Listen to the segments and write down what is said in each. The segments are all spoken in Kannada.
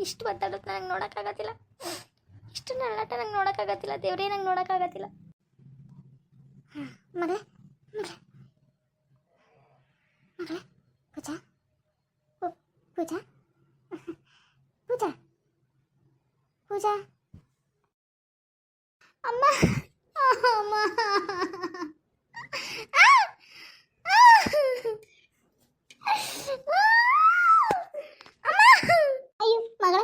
ಇಷ್ಟು ಮಾತಾಡೋದು ನನಗೆ ನೋಡೋಕ್ಕಾಗತ್ತಿಲ್ಲ, ಇಷ್ಟು ನಳ್ಳಾಟ ನಂಗೆ ನೋಡೋಕ್ಕಾಗತ್ತಿಲ್ಲ ದೇವ್ರೇ, ನಂಗೆ ನೋಡೋಕ್ಕಾಗತ್ತಿಲ್ಲ. ಮಗಳೇ ಮಗಳೇ ಮಗಳೇ ಪೂಜಾ, ಪೂಜಾ ಪೂಜಾ ಪೂಜಾ ಅಮ್ಮ ಅಮ್ಮ ಅಯ್ಯೋ ಮಗಳ,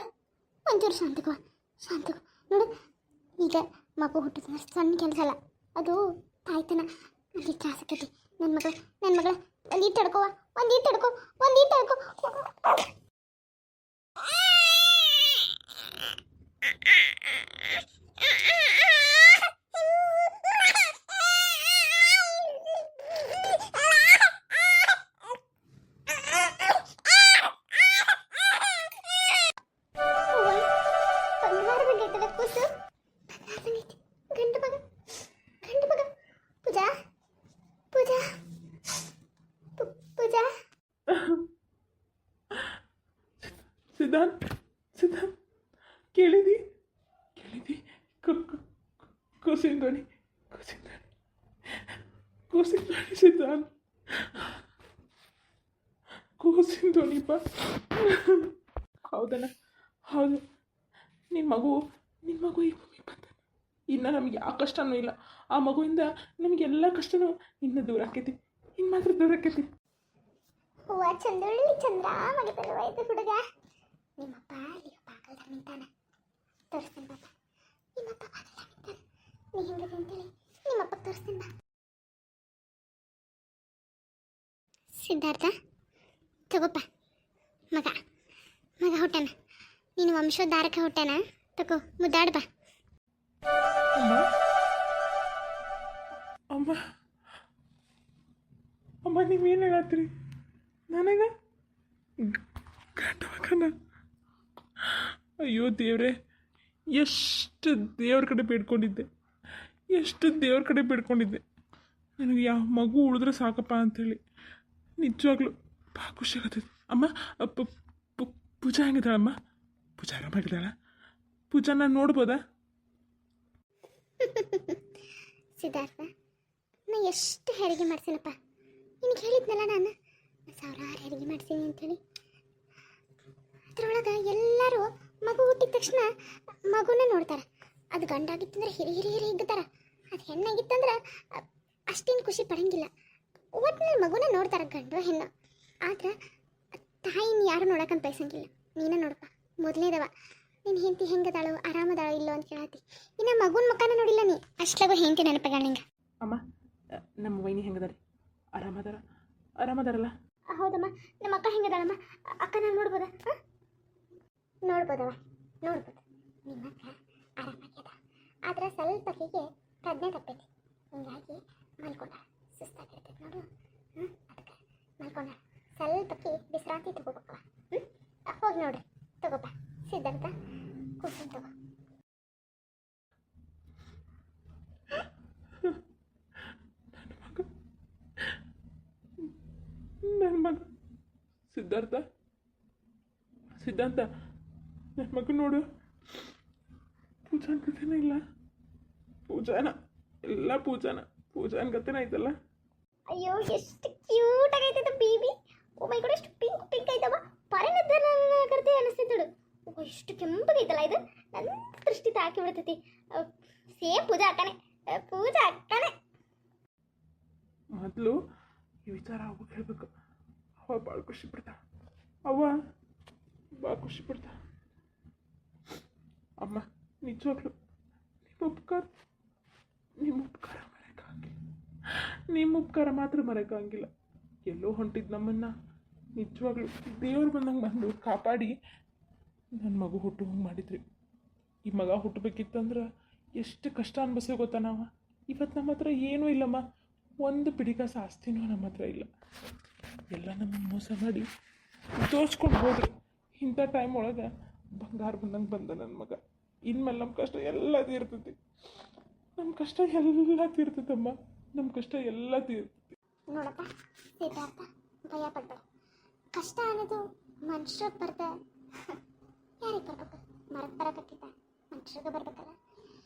ಒಂಚೂರು ಶಾಂತಕವ ಶಾಂತಕ. ನೋಡು, ಈಗ ಮಗು ಹುಟ್ಟಿದ ಸಣ್ಣ ಕೆಲಸ ಅಲ್ಲ, ಅದು ತಾಯ್ತನ. ಅಲ್ಲಿ ತ್ರಾಸ ಆಕೈತಿ. ನನ್ನ ಮಗಳ ಒಂದೀಟ್ ತಡ್ಕೋವ, ಒಂದೀಟ್ ತಡ್ಕೋ. ಪೂಜಾ ಪೂಜಾ ಪೂಜಾ ಸಿದ್ಧಾಂತ್ ಕೇಳಿದಿ ಕೂಸಿನ ಧ್ವನಿ ಸಿದ್ಧಾಂತ್, ಕೂಸಿನ ಧ್ವನಿಪ್ಪ. ಹೌದಣ್ಣ, ಹೌದು. ನಿನ್ನ ಮಗು ಈಗ ಬಂದ. ಇನ್ನು ನಮ್ಗೆ ಯಾವ ಕಷ್ಟನೂ ಇಲ್ಲ. ಆ ಮಗುವಿಂದ ನಮಗೆಲ್ಲ ಕಷ್ಟನೂ ಇನ್ನು ದೂರ ಆಕೈತಿ, ಇನ್ನು ಮಾತ್ರ ದೂರ ಆಕೈತಿ. ಹೂವ ಚಂದೊಳ್ಳಿ ಚಂದ್ರಾಮಾಗಿ ಬರುವಾಯ್ತು ಹುಡುಗ. ನಿಮ್ಮಪ್ಪ ಅಲ್ಲಿ ಬಾಗಲ್ದಾಗ ನಿಂತಾನೆ, ತೋರಿಸ್ತೀನಿ ಪಾಪ. ನಿಮ್ಮಪ್ಪ ಬಾಗಲ್ದಾಗ ನಿಂತಾನೆ, ನೀ ಹೆಂಗದೆ ಅಂತೇಳಿ ನಿಮ್ಮಪ್ಪ ತೋರಿಸ್ತೀನಿ ಬಾ. ಸಿದ್ಧಾರ್ಥ ತಗೋಪ್ಪ, ಮಗ ಹುಟ್ಟಾನ, ನೀನು ವಂಶೋದ್ಧಾರಕ ಹುಟ್ಟಾನ. ತಗೋ, ಮುದ್ದಾಡ್ ಬಾ. ಅಮ್ಮ ನೀವೇನು ಹೇಳತ್ತೀರಿ? ನನಗೆ ಗಂಡ ಮಗನ? ಅಯ್ಯೋ ದೇವ್ರೆ, ಎಷ್ಟು ದೇವ್ರ ಕಡೆ ಬೇಡ್ಕೊಂಡಿದ್ದೆ, ನನಗೆ ಯಾವ ಮಗು ಉಳಿದ್ರೆ ಸಾಕಪ್ಪ ಅಂಥೇಳಿ. ನಿಜವಾಗ್ಲೂ ಭಾಳ ಖುಷಿ ಆಗತ್ತೈತಿ. ಅಮ್ಮ, ಪೂಜಾ ಹೆಂಗಿದ್ದಾಳಮ್ಮ? ಪೂಜಾ ಆರಾಮಾಗಿದ್ದಾಳ? ಪೂಜಾ ನಾನು ನೋಡ್ಬೋದಾ? ಸಿದ್ಧಾರ್ಥ, ನಾ ಎಷ್ಟು ಹೆರಿಗೆ ಮಾಡ್ತೀನಪ್ಪ, ನಿನಗೆ ಹೇಳಿದ್ನಲ್ಲ ನಾನು ಸಾವಿರಾರು ಹೆರಿಗೆ ಮಾಡ್ತೀನಿ ಅಂಥೇಳಿ. ಅದರೊಳಗೆ ಎಲ್ಲರೂ ಮಗು ಹುಟ್ಟಿದ ತಕ್ಷಣ ಮಗುನ ನೋಡ್ತಾರೆ. ಅದು ಗಂಡಾಗಿತ್ತಂದ್ರೆ ಹಿರಿ ಹಿಗ್ತಾರೆ, ಅದು ಹೆಣ್ಣಾಗಿತ್ತಂದ್ರೆ ಅಷ್ಟೇನು ಖುಷಿ ಪಡಂಗಿಲ್ಲ. ಒಟ್ಟಿನಲ್ಲಿ ಮಗುನ ನೋಡ್ತಾರೆ, ಗಂಡು ಹೆಣ್ಣು. ಆದ್ರೆ ತಾಯಿನ ಯಾರು ನೋಡೋಕಂತ ಬಯಸಂಗಿಲ್ಲ. ನೀನೇ ನೋಡಪ್ಪ, ಮೊದಲನೇದವ. ನಿನ್ನ ಹೆಂಡತಿ ಹೆಂಗದಾಳು, ಆರಾಮದಾಳು ಇಲ್ಲೋ ಅಂತ ಕೇಳತ್ತಿ. ಇನ್ನು ಮಗುನ ಮುಖಾನ ನೋಡಿಲ್ಲ ನೀ, ಅಷ್ಟಾಗೋ ಹೆಂಡತಿ ನೆನಪಗಳ ನಿಂಗೆ. ಅಮ್ಮ, ನಮ್ಮ ವೈನಿ ಹೆಂಗದಾರೆ? ಆರಾಮದಾರಲ್ಲ? ಹೌದಮ್ಮ, ನಮ್ಮ ಅಕ್ಕ ಹೆಂಗದಾಳಮ್ಮ? ಅಕ್ಕ ನಾನು ನೋಡ್ಬೋದಾ? ನೋಡ್ಬೋದು. ನಿಮ್ಮ ಅಕ್ಕ ಆರಾಮಾಗ್ಯದ, ಆದ್ರೆ ಸ್ವಲ್ಪ ಹೀಗೆ ಪ್ರಜ್ಞೆ ತಪ್ಪೈತಿ. ಹಿಂಗಾಗಿ ಮಲ್ಕೊಂಡ, ಸುಸ್ತಾಗಿರ್ತೈತೆ ನೋಡು. ಅದಕ್ಕೆ ಮಲ್ಕೊಂಡ, ಸ್ವಲ್ಪಕ್ಕೆ ವಿಶ್ರಾಂತಿ ತಗೋಬೇಕಪ್ಪ. ಹೋಗಿ ನೋಡ್ರಿ, ತಗೋಪ್ಪ ಸಿದ್ಧಾರ್ಥ, ಕೂಸನ್ ತಗೋ. ನನ್ನ ಮಗ ಸಿದ್ಧಾರ್ಥ, ನನ್ನ ಮಗ ನೋಡು. ಪೂಜಾನ್ ಕಥೆನ ಇಲ್ಲ, ಪೂಜಾನ ಐತಲ್ಲ. ಅಯ್ಯೋ, ಎಷ್ಟು ಕ್ಯೂಟ್ ಆಗೈತೆ ಬೇಬಿ. ಓ ಮೈ ಗಾಡ್, ಎಷ್ಟು ಪಿಂಕ್ ಐತವ. ಪರನದ್ದನ ಕರ್ತೆ ಅನಿಸ್ತಿದ್ದಳು. ಎಷ್ಟು ಕೆಂಪಗೈತಲ್ಲ ಇದು. ನನ್ನ ದೃಷ್ಟಿ ತಾಕಿ ಬಿಡ್ತೈತಿ. ಸೇಮ್ ಪೂಜಾ ಅಕ್ಕನೇ. ಮೊದಲು ಈ ವಿಚಾರ ಅವ್ಗೆ ಹೇಳ್ಬೇಕು. ಅವ ಭಾಳ ಖುಷಿ ಪಡ್ತಾ. ಅಮ್ಮ, ನಿಜವಾಗ್ಲು ನಿಮ್ಮ ಉಪಕಾರ ಮಾತ್ರ ಮರೆಯೋಕ್ಕಾಗಿಲ್ಲ. ಎಲ್ಲೋ ಹೊಂಟಿದ್ದು ನಮ್ಮನ್ನು ನಿಜವಾಗ್ಲೂ ದೇವ್ರು ಬಂದು ಕಾಪಾಡಿ ನನ್ನ ಮಗು ಹುಟ್ಟುವಂಗೆ ಮಾಡಿದ್ರಿ. ಈ ಮಗ ಹುಟ್ಟಬೇಕಿತ್ತಂದ್ರೆ ಎಷ್ಟು ಕಷ್ಟ ಅನ್ಭವಿಸೋ ಗೊತ್ತಾ ನಾವು. ಇವತ್ತು ನಮ್ಮ ಹತ್ರ ಏನೂ ಇಲ್ಲಮ್ಮ, ಒಂದು ಪಿಡಿಕಾಸ ಆಸ್ತಿನೂ ನಮ್ಮ ಹತ್ರ ಇಲ್ಲ. ಎಲ್ಲ ನಮಗೆ ಮೋಸ ಮಾಡಿ ತೋರಿಸ್ಕೊಂಡು ಹೋದ್ರಿ. ಇಂಥ ಟೈಮ್ ಒಳಗೆ ಬಂಗಾರ ಬಂದಂಗೆ ಬಂದ ನನ್ನ ಮಗ. ಇನ್ಮೇಲೆ ನಮ್ಮ ಕಷ್ಟ ಎಲ್ಲ ತೀರ್ತೈತಿ. ನಮ್ಮ ಕಷ್ಟ ಎಲ್ಲ ತೀರ್ತೈತಿ. ನೋಡಪ್ಪ ಸಿದ್ಧಾರ್ಥ, ಭಯ ಪಡ್ಬೇಡ. ಕಷ್ಟ ಅನ್ನೋದು ಮನುಷ್ಯರಿಗೆ ಬರ್ತ ಯಾರಿಗೆ ಬರ್ಬೇಕು? ಮರಕ್ಕೆ ಬರಕತ್ತಿದ್ದ ಮನುಷ್ಯರಿಗೆ ಬರ್ಬೇಕಲ್ಲ.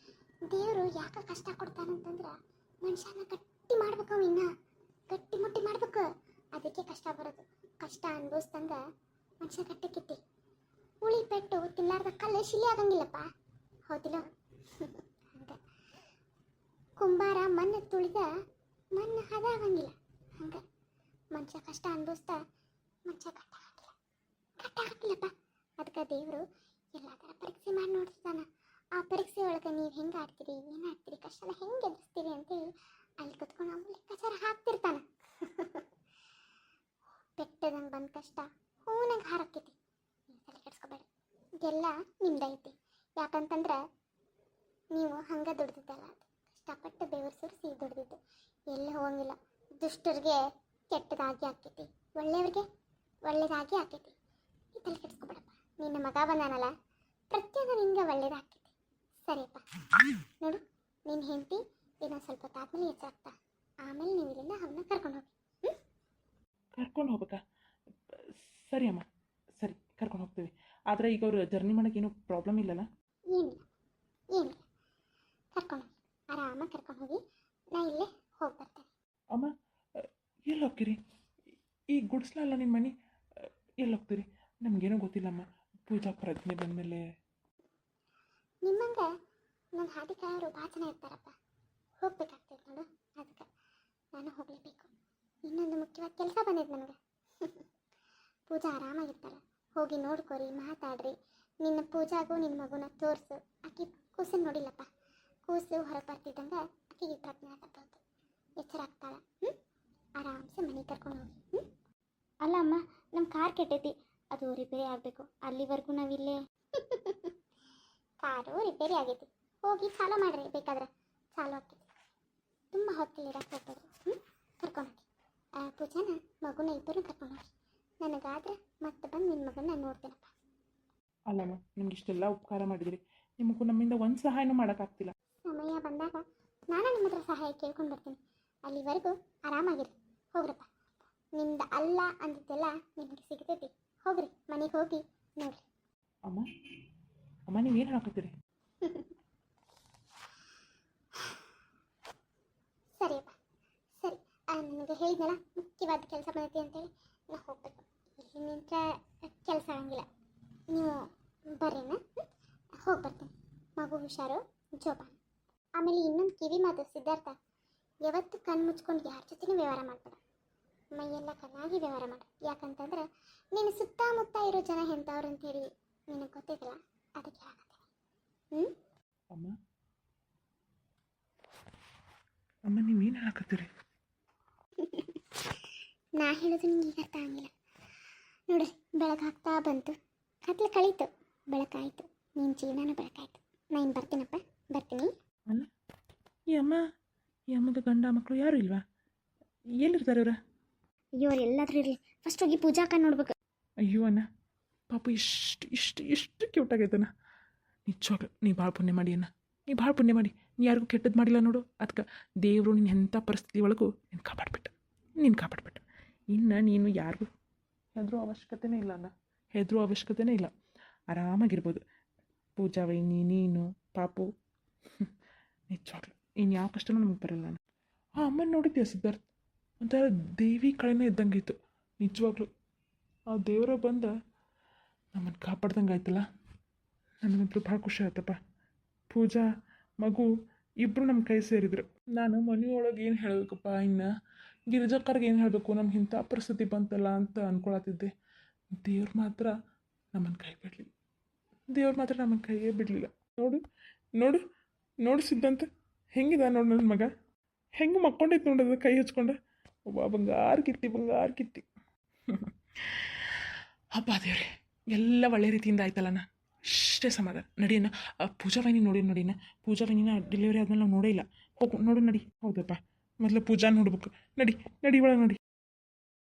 ದೇವರು ಯಾಕೆ ಕಷ್ಟ ಕೊಡ್ತಾನಂತಂದ್ರೆ ಮನುಷ್ಯನ ಗಟ್ಟಿ ಮಾಡ್ಬೇಕು, ಅವ ಇನ್ನ ಗಟ್ಟಿ ಮುಟ್ಟಿ ಮಾಡ್ಬೇಕು. ಅದಕ್ಕೆ ಕಷ್ಟ ಬರೋದು. ಕಷ್ಟ ಅನುಭವಿಸ್ತಂಗ ಮನುಷ್ಯ ಗಟ್ಟಿಕ್ಕಿತ್ತಿ. ಉಳಿ ಪೆಟ್ಟು ತಿನ್ನಾರ್ದ ಕಲ್ಲು ಶಿಲೆ ಆಗಂಗಿಲ್ಲಪ್ಪ, ಹೌದಿಲ್ಲ? ಹಂಗ ಕುಂಬಾರ ಮಣ್ಣು ತುಳಿದ ಮಣ್ಣು ಹದ ಆಗಂಗಿಲ್ಲ. ಹಂಗ ಮನುಷ್ಯ ಕಷ್ಟ ಅನುಭವಿಸ್ತಾ ಮನುಷ್ಯ ಗಟ್ಟಾಗಂಗಿಲ್ಲಪ್ಪ. ಅದಕ್ಕೆ ದೇವರು ಎಲ್ಲ ಥರ ಪರೀಕ್ಷೆ ಮಾಡಿ ನೋಡ್ತಿದ್ದಾನ. ಆ ಪರೀಕ್ಷೆ ಒಳಗೆ ನೀವು ಹೆಂಗೆ ಆಡ್ತೀರಿ, ಏನು ಆಡ್ತೀರಿ, ಕಷ್ಟನ ಹೆಂಗೆ ಎದುರಿಸ್ತೀರಿ ಅಂತೇಳಿ ಅಲ್ಲಿ ಕುತ್ಕೊಂಡು ಅವ್ನು ಲೆಕ್ಕಾಚಾರ ಹಾಕ್ತಿರ್ತಾನ. ಬೆಟ್ಟದಂಗೆ ಬಂದ ಕಷ್ಟ ಹೂನಂಗೆ ಹಾರಕ್ಕೈತಿ. ತಲೆ ಕೆಡ್ಸ್ಕೊಬೇಡ, ಇದೆಲ್ಲ ನಿಮ್ದೈತಿ. ಯಾಕಂತಂದ್ರೆ ನೀವು ಹಂಗೆ ದುಡ್ದಿದ್ದಲ್ಲ, ಅದು ಕಷ್ಟಪಟ್ಟು ಬೆವರು ಸುರಿಸಿ ದುಡ್ದಿದ್ದು ಎಲ್ಲಿ ಹೋಗಂಗಿಲ್ಲ. ದುಷ್ಟರಿಗೆ ಕೆಟ್ಟದಾಗಿ ಆಕೈತಿ, ಒಳ್ಳೆಯವ್ರಿಗೆ ಒಳ್ಳೇದಾಗಿ ಆಕೈತಿ. ಈ ತಲೆ ಕೆಡ್ಸ್ಕೊಬೇಡಪ್ಪ. ನಿನ್ನ ಮಗ ಬಂದಾನಲ್ಲ, ಪ್ರತಿಯೊಂದು ನಿನ್ಗೆ ಒಳ್ಳೇದಾಕೈತಿ. ಸರಿಯಪ್ಪ, ನೋಡು ನಿನ್ನ ಹೆಂಡತಿ ಇನ್ನೊಂದು ಸ್ವಲ್ಪ ಹೊತ್ತಾದ್ಮೇಲೆ ಹೆಚ್ಚಾಗ್ತಾ, ಆಮೇಲೆ ನೀವು ಇಲ್ಲಿಂದ ಅವನ್ನ ಕರ್ಕೊಂಡು ಹೋಗಿ. ಕರ್ಕೊಂಡು ಹೋಗ್ಬೇಕಾ? ಸರಿ ಅಮ್ಮ, ಸರಿ ಕರ್ಕೊಂಡು ಹೋಗ್ತೀವಿ. ಆದರೆ ಈಗ ಅವ್ರು ಜರ್ನಿ ಮಾಡೋಕೆ ಏನೂ ಪ್ರಾಬ್ಲಮ್ ಇಲ್ಲಲ್ಲ? ಏನಿಲ್ಲ ಏನಿಲ್ಲ, ಕರ್ಕೊಂಡು ಹೋಗಿ, ಆರಾಮಾಗಿ ಕರ್ಕೊಂಡು ಹೋಗಿ. ನಾ ಇಲ್ಲೇ ಹೋಗಿ ಬರ್ತೇನೆ. ಅಮ್ಮ ಎಲ್ಲಿ ಹೋಗ್ತೀರಿ? ಈ ಗುಡ್ಸ್ಲಲ್ಲ ನಿಮ್ಮ ಮನೆ, ಎಲ್ಲಿ ಹೋಗ್ತೀರಿ? ನಮಗೇನೋ ಗೊತ್ತಿಲ್ಲಮ್ಮ. ಪೂಜಾ ಪ್ರಜ್ಞೆ ಬಂದಮೇಲೆ ನಿಮ್ಮಂಗೆ ನನ್ನ ಹಾದಿಕಾಯರು ಭಾಳ ಜನ ಇರ್ತಾರಪ್ಪ, ಹೋಗ್ಬೇಕಾಗ್ತೈತೆ ನೋಡು. ಅದಕ್ಕೆ ನಾನು ಹೋಗಲೇಬೇಕು. ಇನ್ನೊಂದು ಮುಖ್ಯವಾದ ಕೆಲಸ ಬಂದಿದೆ ನನಗೆ. ಪೂಜಾ ಆರಾಮಾಗಿರ್ತಾಳೆ, ಹೋಗಿ ನೋಡ್ಕೊರಿ, ಮಾತಾಡ್ರಿ. ನಿನ್ನ ಪೂಜಾಗೂ ನಿನ್ನ ಮಗುನ ತೋರಿಸು. ಆಕೆ ಕೂಸನ್ನು ನೋಡಿಲ್ಲಪ್ಪ, ಕೂಸು ಹೊರಗೆ ಬರ್ತಿದ್ದಂಗೆ ಆಕೆಗೆ ಪ್ರಜ್ಞೆ ತಪ್ಪೋದು, ಎಚ್ಚರ ಆಗ್ತಾಳೆ. ಆರಾಮ್ಸೆ ಮನೆಗೆ ಕರ್ಕೊಂಡು ಹೋಗಿ. ಅಲ್ಲ ಅಮ್ಮ, ನಮ್ಮ ಕಾರ್ ಕೆಟ್ಟೈತಿ, ಅದು ರಿಪೇರಿ ಆಗಬೇಕು. ಅಲ್ಲಿವರೆಗೂ ನಾವಿಲ್ಲೇ. ಕಾರು ರಿಪೇರಿ ಆಗೈತಿ, ಹೋಗಿ ಚಾಲೂ ಮಾಡಿರಿ. ಬೇಕಾದ್ರೆ ಚಾಲೂ ಆಗ್ತೈತಿ, ತುಂಬ ಹೊತ್ತಿಲ್ಲಿರಕ್ಕೆ ಹೋಗ್ಬೋದು. ಕರ್ಕೊಂಡು ಹೋಗಿ ಪೂಜಾನ ಮಗುನ ಇಬ್ಬರು ಕರ್ಕೊಂಡು ಹೋಗಿ. ನನಗಾದ್ರೆ ಮತ್ತೆ ಬಂದು ನಿನ್ನ ಮಗನ ನೋಡ್ತೇನಪ್ಪ. ಅಲ್ಲಮ್ಮ, ನಿಮ್ಗೆ ಇಷ್ಟೆಲ್ಲ ಉಪಕಾರ ಮಾಡಿದಿರಿ, ನಿಮಗೂ ನಮ್ಮಿಂದ ಒಂದು ಸಹಾಯನೂ ಮಾಡೋಕ್ಕಾಗ್ತಿಲ್ಲ. ಸಮಯ ಬಂದಾಗ ನಾನು ನಿಮ್ಮ ಹತ್ರ ಸಹಾಯ ಕೇಳ್ಕೊಂಡು ಬರ್ತೀನಿ. ಅಲ್ಲಿವರೆಗೂ ಆರಾಮಾಗಿರಿ, ಹೋಗ್ರಪ್ಪ. ನಿಮ್ದು ಅಲ್ಲ ಅಂದಿದ್ದೆಲ್ಲ ನಿಮಗೆ ಸಿಗ್ತೈತಿ. ಹೋಗ್ರಿ, ಮನೆಗೆ ಹೋಗಿ ನೋಡ್ರಿ. ಅಮ್ಮ ಅಮ್ಮ, ನೀವೇನು ಹಾಕತ್ತೀರಿ? ಸರಿಯಪ್ಪ, ಸರಿ. ನನಗೆ ಹೇಳಿದ್ನಲ್ಲ, ಮುಖ್ಯವಾದ ಕೆಲಸ ಬಂದೈತಿ ಅಂತೇಳಿ ನಾ ಹೋಗ್ಬೇಕು. ಇಲ್ಲಿ ನಿಂತ ಕೆಲಸ ಆಗಂಗಿಲ್ಲ. ನೀವು ಬರ್ರಿನ, ಹೋಗಿ ಬರ್ತೀನಿ. ಮಗು ಹುಷಾರು, ಜೋಪಾನ. ಆಮೇಲೆ ಇನ್ನೊಂದು ಕಿವಿ ಮಾತು ಸಿದ್ಧಾರ್ಥ, ಯಾವತ್ತು ಕಣ್ಣು ಮುಚ್ಕೊಂಡು ಯಾರ ಜೊತೆನೂ ವ್ಯವಹಾರ ಮಾಡಬೇಡ. ಮೈಯೆಲ್ಲ ಕಣ್ಣಾಗಿ ವ್ಯವಹಾರ ಮಾಡು. ಯಾಕಂತಂದ್ರೆ ನೀನು ಸುತ್ತಮುತ್ತ ಇರೋ ಜನ ಎಂಥವ್ರು ಅಂತೇಳಿ ನಿನಗೆ ಗೊತ್ತಿಲ್ಲ, ಅದಕ್ಕೆ ಹೇಳಕತ್ತೀನಿ. ಅಮ್ಮ ಅಮ್ಮ, ನೀವೇನು ಹಾಕತ್ತೀರಿ? ನಾ ಹೇಳೋದು ನಿಂಗೆ ಅರ್ಥ ಆಗಿಲ್ಲ ನೋಡ್ರಿ. ಬೆಳಗಾಗ್ತಾ ಬಂತು, ಕತ್ಲೆ ಕಳೀತು, ಬೆಳಕಾಯಿತು, ನಿನ್ನ ಜೀವನನೂ ಬೆಳಕಾಯಿತು. ನಾ ಇನ್ನು ಬರ್ತೀನಪ್ಪ, ಬರ್ತೀನಿ. ಅಲ್ಲ, ಈ ಅಮ್ಮಗ ಗಂಡ ಮಕ್ಕಳು ಯಾರು ಇಲ್ವಾ? ಎಲ್ಲಿರ್ತಾರೆ ಇವ್ರ? ಅಯ್ಯೋ, ಎಲ್ಲಾದ್ರೂ ಇರಲಿ, ಫಸ್ಟ್ ಹೋಗಿ ಪೂಜಾಕ ನೋಡ್ಬೇಕು. ಅಯ್ಯೋ ಅಣ್ಣ, ಪಾಪ ಇಷ್ಟು ಕ್ಯೂಟಾಗೈತಣ್ಣ. ನಿಜವಾಗ್ಲು ನೀ ಭಾಳ ಪುಣ್ಯ ಮಾಡಿ ಅಣ್ಣ, ನೀ ಭಾಳ ಪುಣ್ಯ ಮಾಡಿ. ನೀ ಯಾರಿಗೂ ಕೆಟ್ಟದ್ದು ಮಾಡಿಲ್ಲ ನೋಡು. ಅದಕ್ಕೆ ದೇವರು ನಿನ್ನ ಎಂಥ ಪರಿಸ್ಥಿತಿ ಒಳಗೂ ನೀನು ಕಾಪಾಡ್ಬಿಟ್ಟು. ಇನ್ನು ನೀನು ಯಾರಿಗೂ ಹೆದರೋ ಅವಶ್ಯಕತೆನೇ ಇಲ್ಲ ಅಣ್ಣ, ಹೆದರೋ ಅವಶ್ಯಕತೆನೇ ಇಲ್ಲ. ಆರಾಮಾಗಿರ್ಬೋದು. ಪೂಜಾ ವೈನಿ, ನೀನು, ಪಾಪು, ನಿಜವಾಗ್ಲು ಇನ್ನು ಯಾವ ಕಷ್ಟನೂ ನಮಗೆ ಬರಲ್ಲ ಅಣ್ಣ. ಆ ಅಮ್ಮನ ನೋಡಿದ್ಯಾ ಸಿದ್ಧಾರ್ಥ? ಒಂಥರ ದೇವಿ ಕಳೆನೇ ಇದ್ದಂಗೆ ಇತ್ತು ನಿಜವಾಗ್ಲು. ಆ ದೇವರ ಬಂದ ನಮ್ಮನ್ನು ಕಾಪಾಡ್ದಂಗೆ ಆಯ್ತಲ್ಲ. ನನಗಂತೂ ಭಾಳ ಖುಷಿ ಆಯ್ತಪ್ಪ. ಪೂಜಾ ಮಗು ಇಬ್ಬರು ನಮ್ಮ ಕೈ ಸೇರಿದ್ರು. ನಾನು ಮನೆಯೊಳಗೆ ಏನು ಹೇಳಬೇಕಪ್ಪ, ಇನ್ನು ಗಿರಿಜಕ್ಕರ್ಗೆ ಏನು ಹೇಳಬೇಕು, ನಮ್ಗೆ ಇಂಥ ಪರಿಸ್ಥಿತಿ ಬಂತಲ್ಲ ಅಂತ ಅಂದ್ಕೊಳತ್ತಿದ್ದೆ. ದೇವ್ರು ಮಾತ್ರ ನಮ್ಮನ್ನು ಕೈ ಬಿಡಲಿಲ್ಲ. ದೇವ್ರು ಮಾತ್ರ ನಮ್ಮನ್ನು ಕೈಯೇ ಬಿಡಲಿಲ್ಲ. ನೋಡು ನೋಡು ನೋಡು ಸಿದ್ಧಾಂತ ಹೆಂಗಿದೆ ನೋಡು ನನ್ನ ಮಗ, ಹೆಂಗೆ ಮಕ್ಕೊಂಡೈತೆ ನೋಡೋದು ಕೈ ಹಚ್ಕೊಂಡು. ಒಬ್ಬ ಬಂಗಾರ ಕಿತ್ತಿ. ಹಬ್ಬ ದೇವ್ರೆ, ಎಲ್ಲ ಒಳ್ಳೆ ರೀತಿಯಿಂದ ಆಯ್ತಲ್ಲಣ್ಣ, ಇಷ್ಟೇ ಸಮಾಧಾನ. ನಡಿಯಣ್ಣ, ಪೂಜಾ ವೈನಿ ನೋಡಿನ ಪೂಜಾ ವೈನಿನ ಡೆಲಿವರಿ ಆದ್ಮೇಲೆ ನಾವು ನೋಡೇ ಇಲ್ಲ. ಹೋಗು ನೋಡು, ನಡಿ. ಹೌದಪ್ಪ, ಮೊದಲು ಪೂಜಾ ನೋಡ್ಬೇಕು. ನಡಿ ಒಳಗೆ ನಡಿ.